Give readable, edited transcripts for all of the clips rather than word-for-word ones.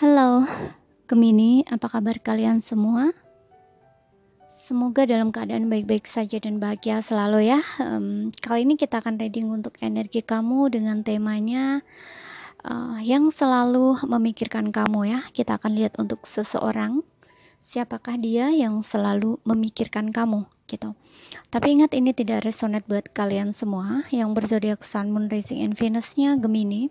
Halo, Gemini, apa kabar kalian semua? Semoga dalam keadaan baik-baik saja dan bahagia selalu ya. Kali ini kita akan reading untuk energi kamu dengan temanya yang selalu memikirkan kamu ya. Kita akan lihat untuk seseorang, siapakah dia yang selalu memikirkan kamu gitu. Tapi ingat ini tidak resonate buat kalian semua yang berzodiak Sun, Moon, Rising, and Venus-nya Gemini.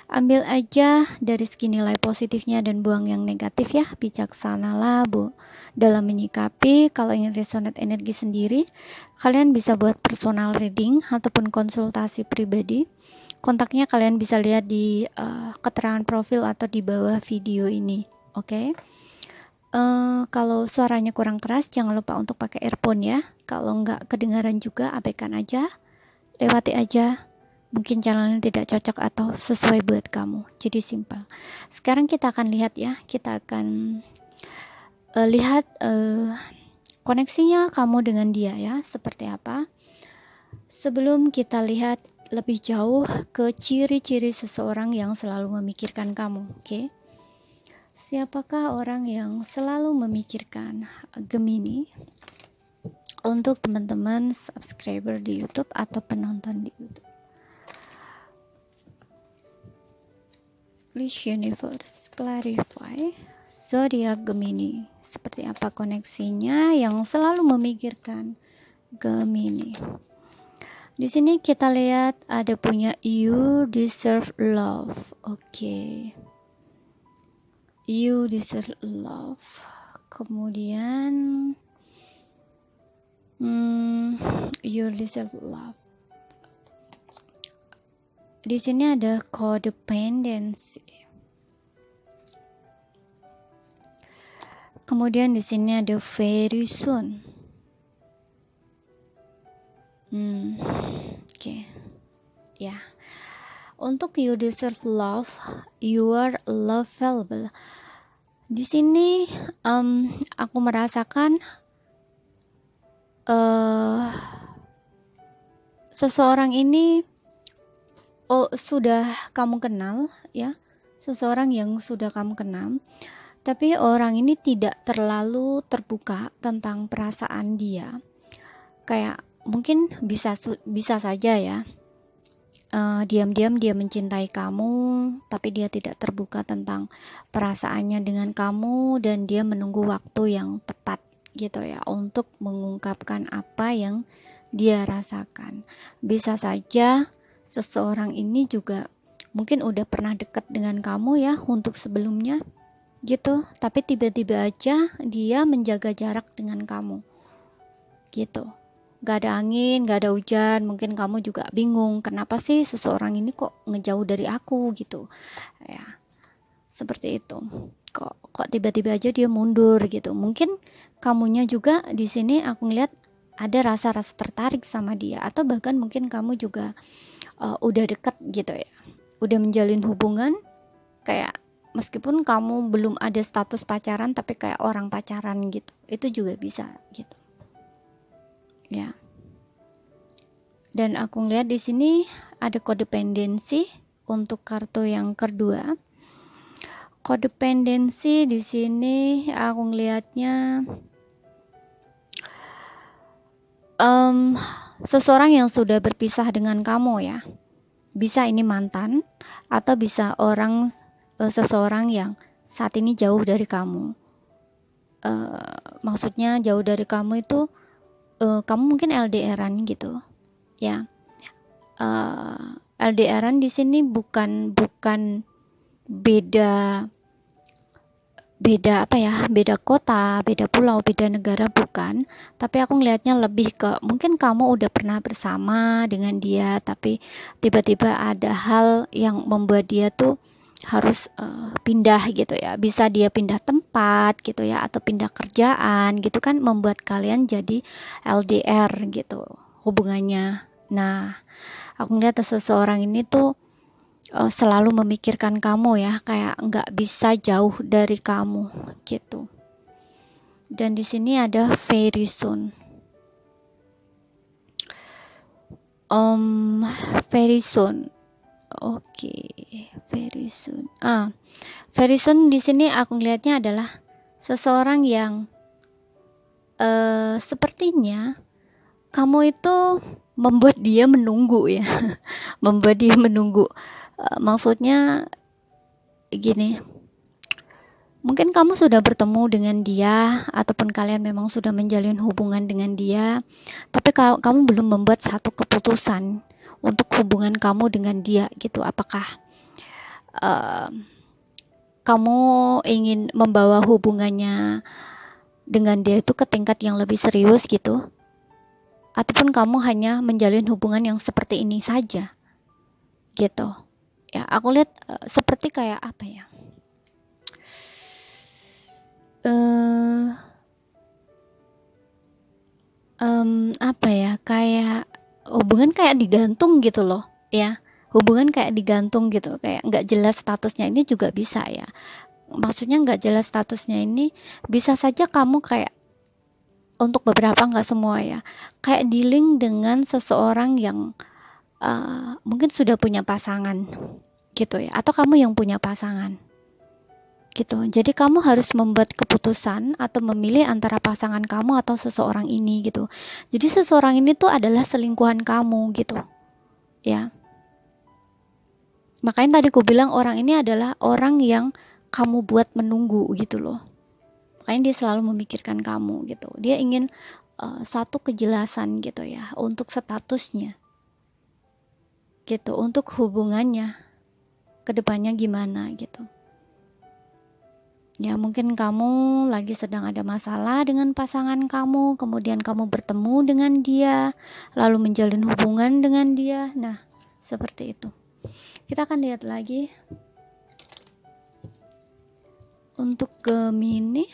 Ambil aja dari segi nilai positifnya dan buang yang negatif ya. Bijaksanalah Bu dalam menyikapi. Kalau ingin resonate energi sendiri, kalian bisa buat personal reading ataupun konsultasi pribadi. Kontaknya kalian bisa lihat di keterangan profil atau di bawah video ini. Oke. Kalau suaranya kurang keras, jangan lupa untuk pakai earphone ya. Kalau nggak kedengaran juga, abaikan aja, lewati aja. Mungkin channelnya tidak cocok atau sesuai buat kamu. Jadi simpel. Sekarang kita akan lihat ya. Kita akan lihat koneksinya kamu dengan dia ya. Seperti apa. Sebelum kita lihat lebih jauh ke ciri-ciri seseorang yang selalu memikirkan kamu. Oke. Siapakah orang yang selalu memikirkan Gemini? Untuk teman-teman subscriber di YouTube atau penonton di YouTube. Please universe clarify zodiak Gemini. Seperti apa koneksinya yang selalu memikirkan Gemini. Di sini kita lihat ada punya you deserve love. Oke. You deserve love. Kemudian you deserve love. Di sini ada codependency. Kemudian di sini ada very soon. Oke. Ya. Untuk you deserve love, you are lovable. Di sini aku merasakan seseorang ini sudah kamu kenal ya, seseorang yang sudah kamu kenal, tapi orang ini tidak terlalu terbuka tentang perasaan dia. Kayak mungkin bisa saja ya, diam-diam dia mencintai kamu, tapi dia tidak terbuka tentang perasaannya dengan kamu, dan dia menunggu waktu yang tepat gitu ya untuk mengungkapkan apa yang dia rasakan. Bisa saja seseorang ini juga mungkin udah pernah dekat dengan kamu ya untuk sebelumnya gitu, tapi tiba-tiba aja dia menjaga jarak dengan kamu gitu. Gak ada angin, gak ada hujan, mungkin kamu juga bingung kenapa sih seseorang ini kok ngejauh dari aku gitu ya, seperti itu. Kok tiba-tiba aja dia mundur gitu. Mungkin kamunya juga di sini aku ngeliat ada rasa-rasa tertarik sama dia, atau bahkan mungkin kamu juga udah deket gitu ya, udah menjalin hubungan, kayak meskipun kamu belum ada status pacaran tapi kayak orang pacaran gitu, itu juga bisa gitu ya. Dan aku ngeliat di sini ada codependency untuk kartu yang kedua. Codependency di sini aku ngelihatnya seseorang yang sudah berpisah dengan kamu ya. Bisa ini mantan, atau bisa seseorang yang saat ini jauh dari kamu. Maksudnya jauh dari kamu itu kamu mungkin LDR-an gitu ya. LDR-an di sini bukan beda kota, beda pulau, beda negara, bukan. Tapi aku ngelihatnya lebih ke mungkin kamu udah pernah bersama dengan dia, tapi tiba-tiba ada hal yang membuat dia tuh harus pindah gitu ya. Bisa dia pindah tempat gitu ya, atau pindah kerjaan gitu kan, membuat kalian jadi LDR gitu hubungannya. Nah, aku ngeliat seseorang ini tuh selalu memikirkan kamu ya, kayak nggak bisa jauh dari kamu gitu. Dan di sini ada very soon. Very soon. Oke, very soon. Very soon di sini aku ngelihatnya adalah seseorang yang sepertinya kamu itu membuat dia menunggu ya. Membuat dia menunggu. Maksudnya gini, mungkin kamu sudah bertemu dengan dia ataupun kalian memang sudah menjalin hubungan dengan dia, tapi kamu belum membuat satu keputusan untuk hubungan kamu dengan dia gitu. Apakah kamu ingin membawa hubungannya dengan dia itu ke tingkat yang lebih serius gitu, ataupun kamu hanya menjalin hubungan yang seperti ini saja gitu ya. Aku lihat seperti kayak apa ya, apa ya, kayak hubungan kayak digantung gitu loh ya. Hubungan kayak digantung gitu, kayak nggak jelas statusnya. Ini juga bisa ya, maksudnya nggak jelas statusnya ini bisa saja kamu kayak, untuk beberapa, nggak semua ya, kayak dealing dengan seseorang yang mungkin sudah punya pasangan gitu ya, atau kamu yang punya pasangan gitu. Jadi kamu harus membuat keputusan atau memilih antara pasangan kamu atau seseorang ini gitu. Jadi seseorang ini tuh adalah selingkuhan kamu gitu ya. Makanya tadi aku bilang orang ini adalah orang yang kamu buat menunggu gitu loh. Makanya dia selalu memikirkan kamu gitu. Dia ingin satu kejelasan gitu ya untuk statusnya gitu, untuk hubungannya kedepannya gimana gitu ya. Mungkin kamu lagi sedang ada masalah dengan pasangan kamu, kemudian kamu bertemu dengan dia, lalu menjalin hubungan dengan dia. Nah, seperti itu. Kita akan lihat lagi untuk Gemini.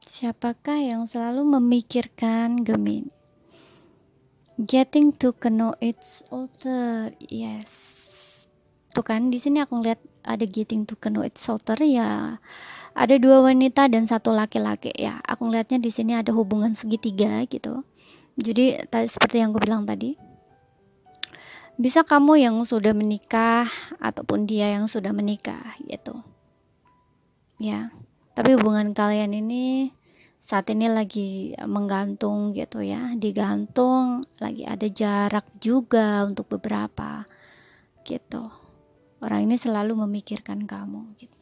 Siapakah yang selalu memikirkan Gemini? Getting to know each other. Yes. Tuh kan, di sini aku lihat ada getting to know each other ya. Ada 2 wanita dan 1 laki-laki ya. Aku ngeliatnya di sini ada hubungan segitiga gitu. Jadi seperti yang aku bilang tadi, bisa kamu yang sudah menikah ataupun dia yang sudah menikah gitu. Ya. Tapi hubungan kalian ini saat ini lagi menggantung gitu ya, digantung, lagi ada jarak juga untuk beberapa gitu. Orang ini selalu memikirkan kamu gitu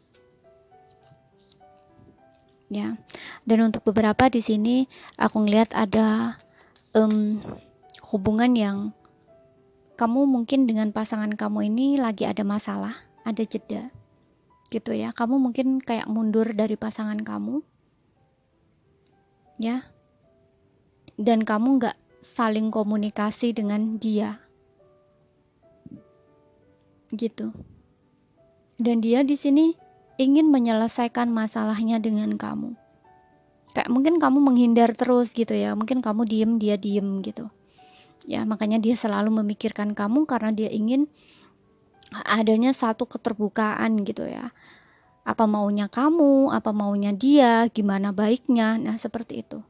ya. Dan untuk beberapa di sini aku ngeliat ada hubungan yang kamu mungkin dengan pasangan kamu ini lagi ada masalah, ada jeda gitu ya. Kamu mungkin kayak mundur dari pasangan kamu ya, dan kamu nggak saling komunikasi dengan dia gitu. Dan dia di sini ingin menyelesaikan masalahnya dengan kamu. Kayak mungkin kamu menghindar terus gitu ya, mungkin kamu diem, dia diem gitu ya. Makanya dia selalu memikirkan kamu karena dia ingin adanya satu keterbukaan gitu ya. Apa maunya kamu, apa maunya dia, gimana baiknya. Nah, seperti itu.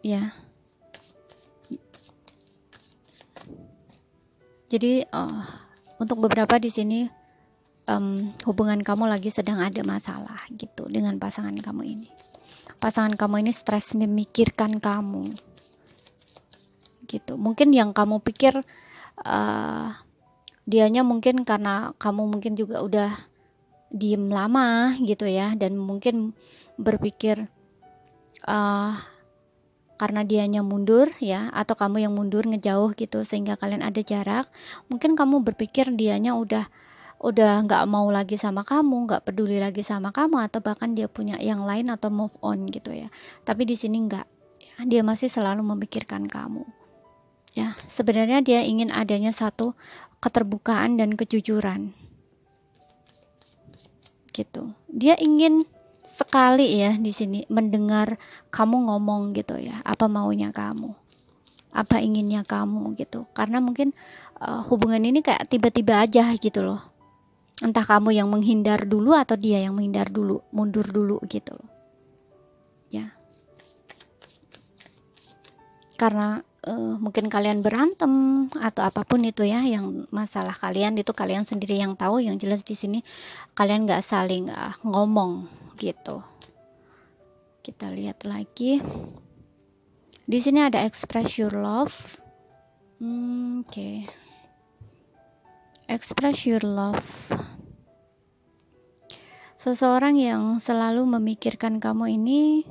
Ya. Jadi untuk beberapa di sini hubungan kamu lagi sedang ada masalah gitu dengan pasangan kamu ini. Pasangan kamu ini stres memikirkan kamu. Gitu. Mungkin yang kamu pikir dianya mungkin karena kamu mungkin juga udah diem lama gitu ya, dan mungkin berpikir karena dianya mundur ya, atau kamu yang mundur ngejauh gitu sehingga kalian ada jarak. Mungkin kamu berpikir dianya udah nggak mau lagi sama kamu, nggak peduli lagi sama kamu, atau bahkan dia punya yang lain atau move on gitu ya. Tapi di sini nggak ya, dia masih selalu memikirkan kamu ya. Sebenarnya dia ingin adanya satu keterbukaan dan kejujuran gitu. Dia ingin sekali ya di sini mendengar kamu ngomong gitu ya, apa maunya kamu, apa inginnya kamu gitu. Karena mungkin hubungan ini kayak tiba-tiba aja gitu loh. Entah kamu yang menghindar dulu atau dia yang menghindar dulu, mundur dulu gitu loh. Ya. karena mungkin kalian berantem atau apapun itu ya, yang masalah kalian itu kalian sendiri yang tahu. Yang jelas di sini kalian nggak saling ngomong gitu. Kita lihat lagi. Di sini ada express your love. Oke. Express your love. Seseorang yang selalu memikirkan kamu ini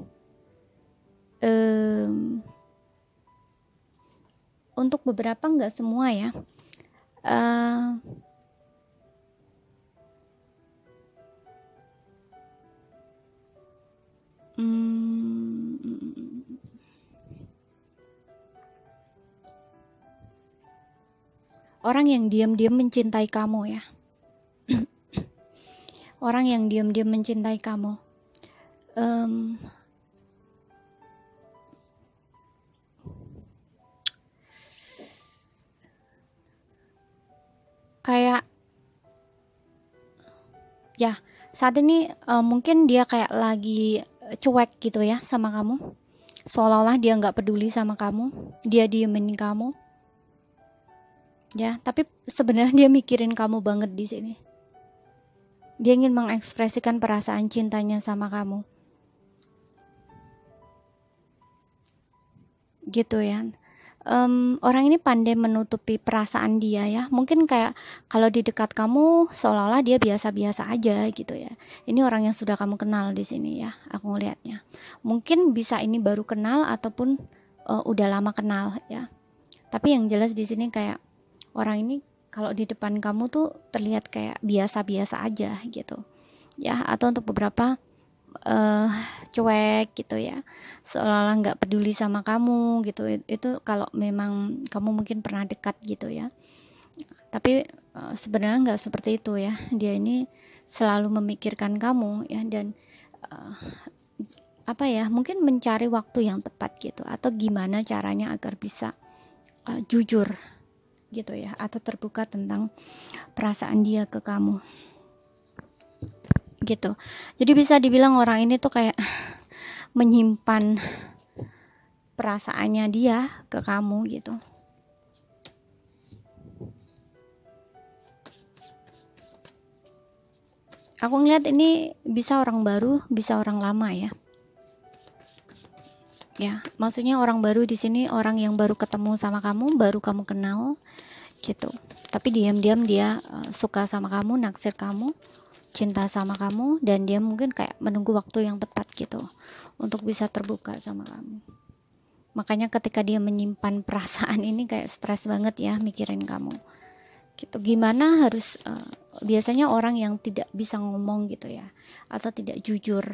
untuk beberapa, nggak semua ya, orang yang diam-diam mencintai kamu ya. Orang yang diam-diam mencintai kamu. Kayak ya, saat ini mungkin dia kayak lagi cuek gitu ya sama kamu. Seolah-olah dia nggak peduli sama kamu. Dia diemin kamu. Ya, tapi sebenarnya dia mikirin kamu banget di sini. Dia ingin mengekspresikan perasaan cintanya sama kamu. Gitu ya. Orang ini pandai menutupi perasaan dia ya. Mungkin kayak kalau di dekat kamu seolah-olah dia biasa-biasa aja gitu ya. Ini orang yang sudah kamu kenal di sini ya. Aku ngelihatnya. Mungkin bisa ini baru kenal ataupun udah lama kenal ya. Tapi yang jelas di sini kayak orang ini kalau di depan kamu tuh terlihat kayak biasa-biasa aja gitu. Ya, atau untuk beberapa cuek gitu ya, seolah-olah nggak peduli sama kamu gitu. Itu kalau memang kamu mungkin pernah dekat gitu ya, tapi sebenarnya nggak seperti itu ya. Dia ini selalu memikirkan kamu ya, dan apa ya, mungkin mencari waktu yang tepat gitu, atau gimana caranya agar bisa jujur gitu ya, atau terbuka tentang perasaan dia ke kamu gitu. Jadi bisa dibilang orang ini tuh kayak menyimpan perasaannya dia ke kamu gitu. Aku ngeliat ini bisa orang baru, bisa orang lama ya. Ya, maksudnya orang baru di sini orang yang baru ketemu sama kamu, baru kamu kenal gitu. Tapi diam-diam dia suka sama kamu, naksir kamu, cinta sama kamu, dan dia mungkin kayak menunggu waktu yang tepat gitu untuk bisa terbuka sama kamu. Makanya ketika dia menyimpan perasaan ini kayak stres banget ya mikirin kamu gitu. Gimana harus biasanya orang yang tidak bisa ngomong gitu ya, atau tidak jujur,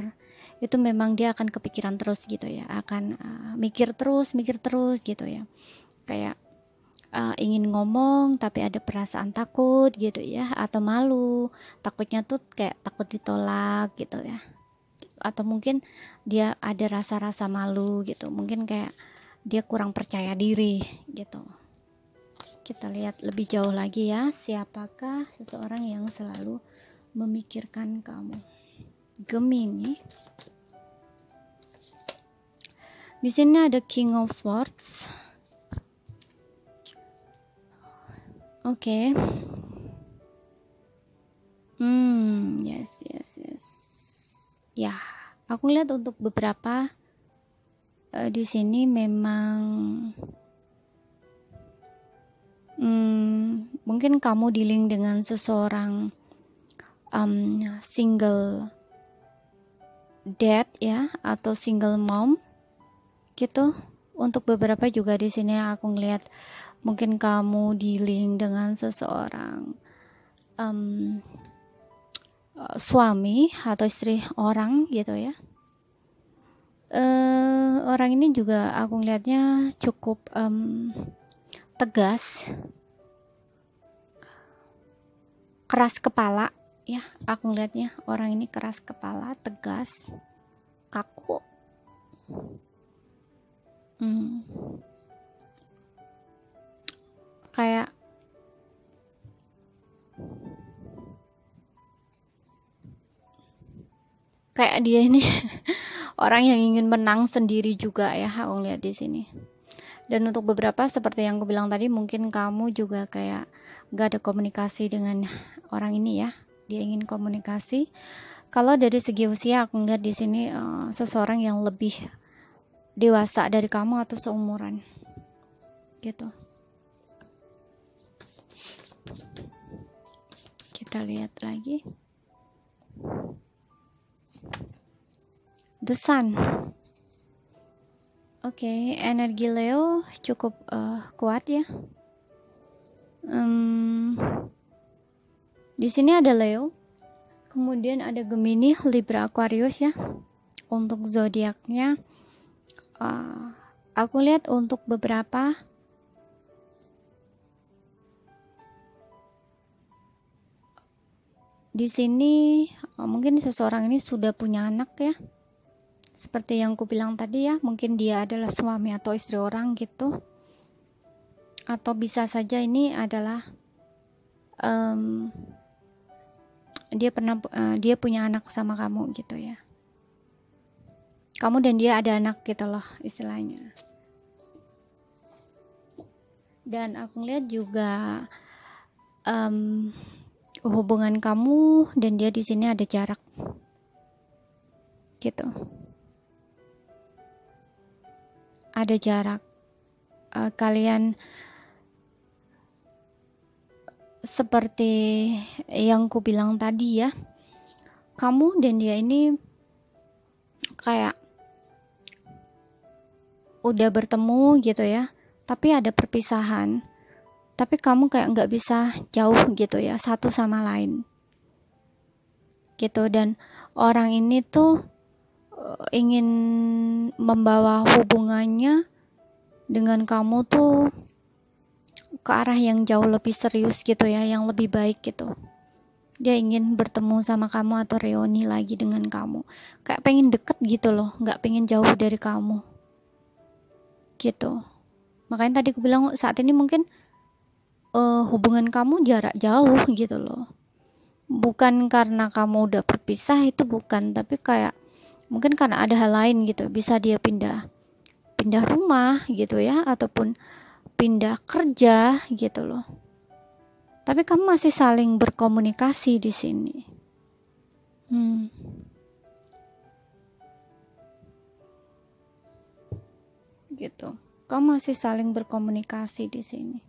itu memang dia akan kepikiran terus gitu ya, akan mikir terus gitu ya, kayak ingin ngomong tapi ada perasaan takut gitu ya, atau malu, takutnya tuh kayak takut ditolak gitu ya, atau mungkin dia ada rasa-rasa malu gitu, mungkin kayak dia kurang percaya diri gitu. Kita lihat lebih jauh lagi ya, siapakah seseorang yang selalu memikirkan kamu. Gemini. Di sini ada King of Swords. Oke. Yes. Ya, aku lihat untuk beberapa di sini memang mungkin kamu dealing dengan seseorang single dad ya, atau single mom gitu. Untuk beberapa juga di sini aku ngelihat mungkin kamu dealing dengan seseorang suami atau istri orang gitu ya. Orang ini juga aku ngelihatnya cukup tegas, keras kepala ya. Aku ngelihatnya orang ini keras kepala, tegas, kaku. Kayak dia ini orang yang ingin menang sendiri juga ya, aku lihat di sini. Dan untuk beberapa seperti yang aku bilang tadi, mungkin kamu juga kayak gak ada komunikasi dengan orang ini ya. Dia ingin komunikasi. Kalau dari segi usia aku ngeliat di sini seseorang yang lebih dewasa dari kamu atau seumuran gitu. Kita lihat lagi. The Sun. Oke, energi Leo cukup kuat ya. Di sini ada Leo, kemudian ada Gemini, Libra, Aquarius ya. Untuk zodiaknya, aku lihat untuk beberapa di sini mungkin seseorang ini sudah punya anak ya. Seperti yang aku bilang tadi ya, mungkin dia adalah suami atau istri orang gitu. Atau bisa saja ini adalah dia punya anak sama kamu gitu ya. Kamu dan dia ada anak gitu loh istilahnya. Dan aku lihat juga hubungan kamu dan dia di sini ada jarak gitu. Ada jarak. Kalian seperti yang ku bilang tadi ya, kamu dan dia ini kayak udah bertemu gitu ya, tapi ada perpisahan, tapi kamu kayak nggak bisa jauh gitu ya satu sama lain gitu. Dan orang ini tuh ingin membawa hubungannya dengan kamu tuh ke arah yang jauh lebih serius gitu ya, yang lebih baik gitu. Dia ingin bertemu sama kamu atau reuni lagi dengan kamu, kayak pengen deket gitu loh, nggak pengen jauh dari kamu gitu. Makanya tadi aku bilang saat ini mungkin hubungan kamu jarak jauh gitu loh, bukan karena kamu udah berpisah, itu bukan, tapi kayak mungkin karena ada hal lain gitu. Bisa dia pindah rumah gitu ya, ataupun pindah kerja gitu loh. Tapi kamu masih saling berkomunikasi di sini. Gitu. Kamu masih saling berkomunikasi di sini.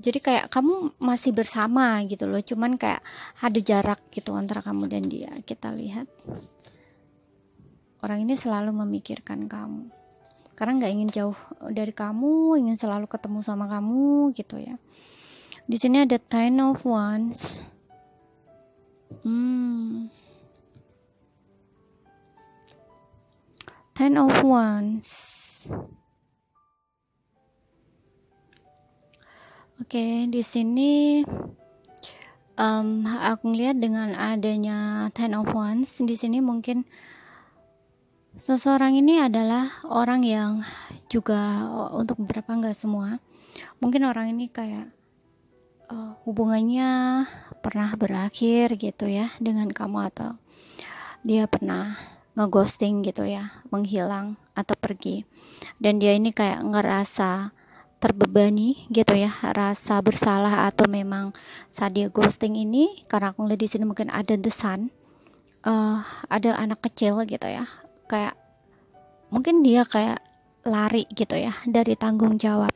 Jadi kayak kamu masih bersama gitu loh, cuman kayak ada jarak gitu antara kamu dan dia. Kita lihat. Orang ini selalu memikirkan kamu. Karena nggak ingin jauh dari kamu, ingin selalu ketemu sama kamu gitu ya. Di sini ada Ten of Wands. Ten of Wands. Oke, di sini aku ngeliat dengan adanya Ten of Wands di sini, mungkin seseorang ini adalah orang yang juga, untuk beberapa, nggak semua, mungkin orang ini kayak hubungannya pernah berakhir gitu ya dengan kamu, atau dia pernah ngeghosting gitu ya, menghilang atau pergi, dan dia ini kayak ngerasa terbebani gitu ya, rasa bersalah, atau memang saat dia ghosting ini, karena aku lihat di sini mungkin ada the sun, ada anak kecil gitu ya, kayak mungkin dia kayak lari gitu ya dari tanggung jawab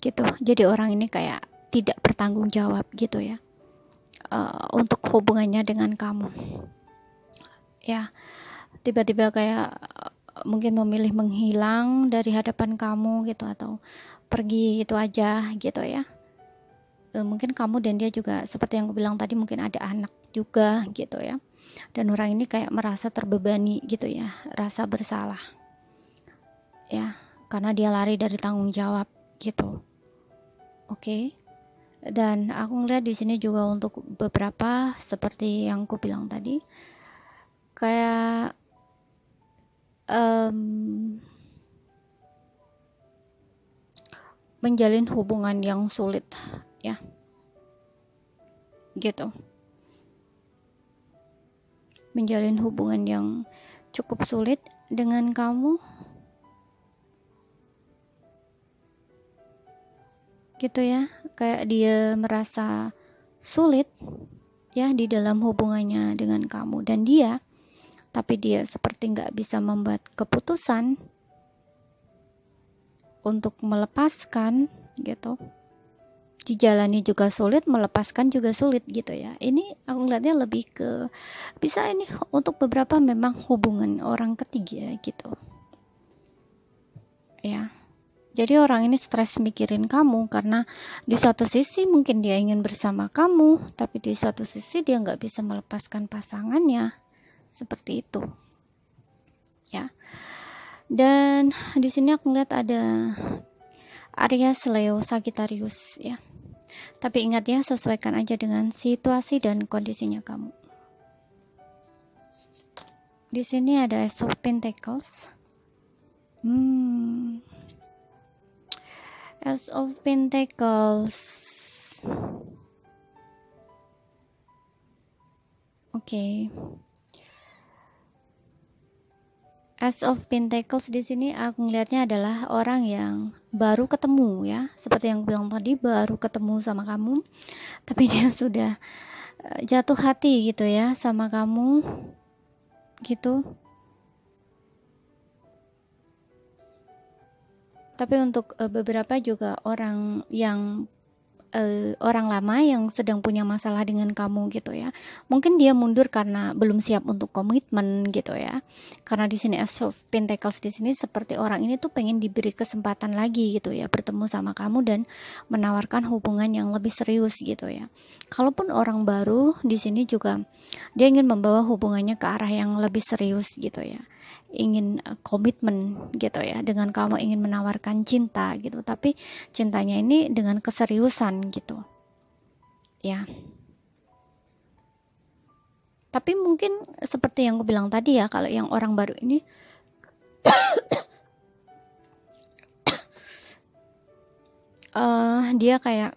gitu. Jadi orang ini kayak tidak bertanggung jawab gitu ya, untuk hubungannya dengan kamu ya. Tiba-tiba kayak mungkin memilih menghilang dari hadapan kamu gitu, atau pergi gitu aja gitu ya. Mungkin kamu dan dia juga seperti yang aku bilang tadi, mungkin ada anak juga gitu ya, dan orang ini kayak merasa terbebani gitu ya, rasa bersalah ya, karena dia lari dari tanggung jawab gitu. Oke. Dan aku ngeliat di sini juga untuk beberapa seperti yang aku bilang tadi, kayak menjalin hubungan yang sulit ya gitu, menjalin hubungan yang cukup sulit dengan kamu gitu ya, kayak dia merasa sulit ya di dalam hubungannya dengan kamu dan dia, tapi dia seperti nggak bisa membuat keputusan untuk melepaskan gitu. Dijalani juga sulit, melepaskan juga sulit gitu ya. Ini aku ngeliatnya lebih ke bisa ini untuk beberapa memang hubungan orang ketiga gitu ya. Jadi orang ini stres mikirin kamu karena di satu sisi mungkin dia ingin bersama kamu, tapi di satu sisi dia nggak bisa melepaskan pasangannya. Seperti itu. Ya. Dan di sini aku lihat ada Aries, Leo, Sagittarius ya. Tapi ingat ya, sesuaikan aja dengan situasi dan kondisinya kamu. Di sini ada Ace of Pentacles. Ace of Pentacles. Oke. Ace of Pentacles di sini aku ngelihatnya adalah orang yang baru ketemu ya, seperti yang bilang tadi, baru ketemu sama kamu, tapi dia sudah jatuh hati gitu ya sama kamu gitu. Tapi untuk beberapa juga orang yang orang lama yang sedang punya masalah dengan kamu gitu ya. Mungkin dia mundur karena belum siap untuk komitmen gitu ya. Karena di sini Ace of Pentacles di sini seperti orang ini tuh pengen diberi kesempatan lagi gitu ya, bertemu sama kamu dan menawarkan hubungan yang lebih serius gitu ya. Kalaupun orang baru di sini juga dia ingin membawa hubungannya ke arah yang lebih serius gitu ya. Ingin komitmen gitu ya, dengan kamu ingin menawarkan cinta gitu, tapi cintanya ini dengan keseriusan gitu ya. Tapi mungkin seperti yang aku bilang tadi ya, kalau yang orang baru ini dia kayak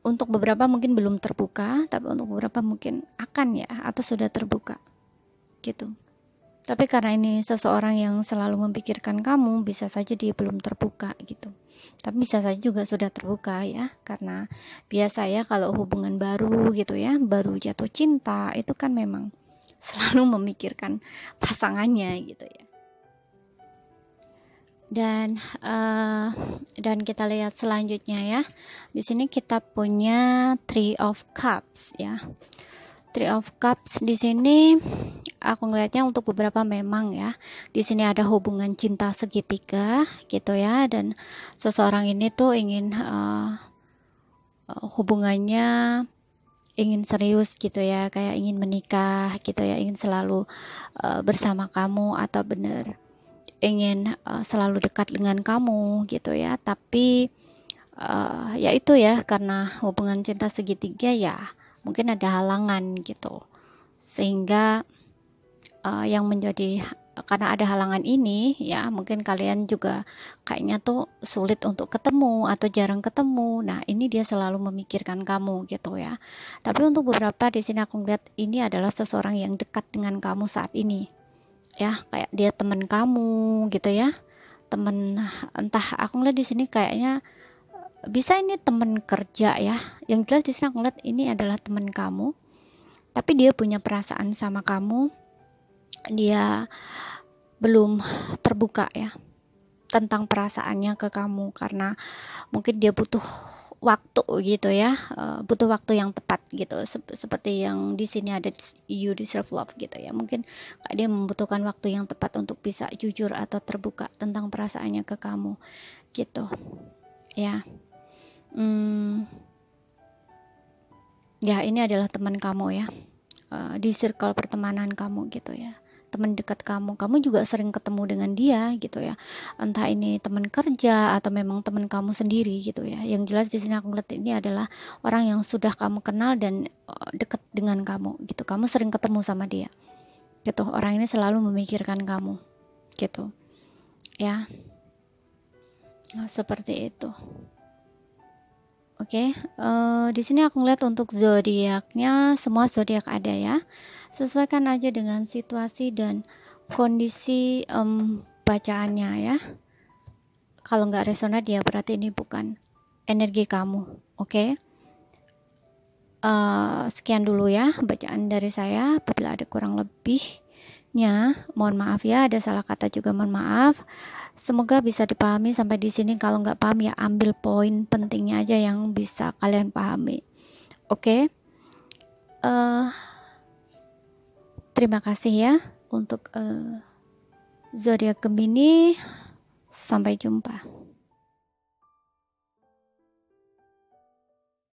untuk beberapa mungkin belum terbuka, tapi untuk beberapa mungkin akan ya, atau sudah terbuka gitu. Tapi karena ini seseorang yang selalu memikirkan kamu, bisa saja dia belum terbuka gitu. Tapi bisa saja juga sudah terbuka ya, karena biasa ya kalau hubungan baru gitu ya, baru jatuh cinta, itu kan memang selalu memikirkan pasangannya gitu ya. Dan kita lihat selanjutnya ya. Di sini kita punya Three of Cups ya. Three of Cups di sini aku ngelihatnya untuk beberapa memang ya. Di sini ada hubungan cinta segitiga gitu ya, dan seseorang ini tuh ingin hubungannya ingin serius gitu ya, kayak ingin menikah gitu ya, ingin selalu bersama kamu atau bener ingin selalu dekat dengan kamu gitu ya. Tapi ya itu ya, karena hubungan cinta segitiga ya mungkin ada halangan gitu, sehingga yang menjadi karena ada halangan ini ya, mungkin kalian juga kayaknya tuh sulit untuk ketemu atau jarang ketemu. Nah ini dia selalu memikirkan kamu gitu ya. Tapi untuk beberapa di sini aku lihat ini adalah seseorang yang dekat dengan kamu saat ini ya, kayak dia teman kamu gitu ya, temen, entah aku ngeliat di sini kayaknya bisa ini temen kerja ya. Yang jelas di sini aku ngeliat ini adalah temen kamu, tapi dia punya perasaan sama kamu, dia belum terbuka ya tentang perasaannya ke kamu, karena mungkin dia butuh waktu gitu ya, butuh waktu yang tepat gitu, seperti yang di sini ada you deserve love gitu ya. Mungkin dia membutuhkan waktu yang tepat untuk bisa jujur atau terbuka tentang perasaannya ke kamu gitu ya. Ya ini adalah teman kamu ya, di circle pertemanan kamu gitu ya, teman dekat kamu juga sering ketemu dengan dia gitu ya, entah ini teman kerja atau memang teman kamu sendiri gitu ya. Yang jelas di sini aku ngeliat ini adalah orang yang sudah kamu kenal dan dekat dengan kamu gitu, kamu sering ketemu sama dia gitu. Orang ini selalu memikirkan kamu gitu ya. Nah, seperti itu. Oke, di sini aku ngeliat untuk zodiaknya, semua zodiak ada ya. Sesuaikan aja dengan situasi dan kondisi bacaannya ya. Kalau nggak resonat ya berarti ini bukan energi kamu. Oke? Sekian dulu ya bacaan dari saya. Apabila ada kurang lebihnya, mohon maaf ya. Ada salah kata juga mohon maaf. Semoga bisa dipahami sampai di sini. Kalau nggak paham ya ambil poin pentingnya aja yang bisa kalian pahami. Oke? Terima kasih ya untuk zodiak Gemini. Sampai jumpa.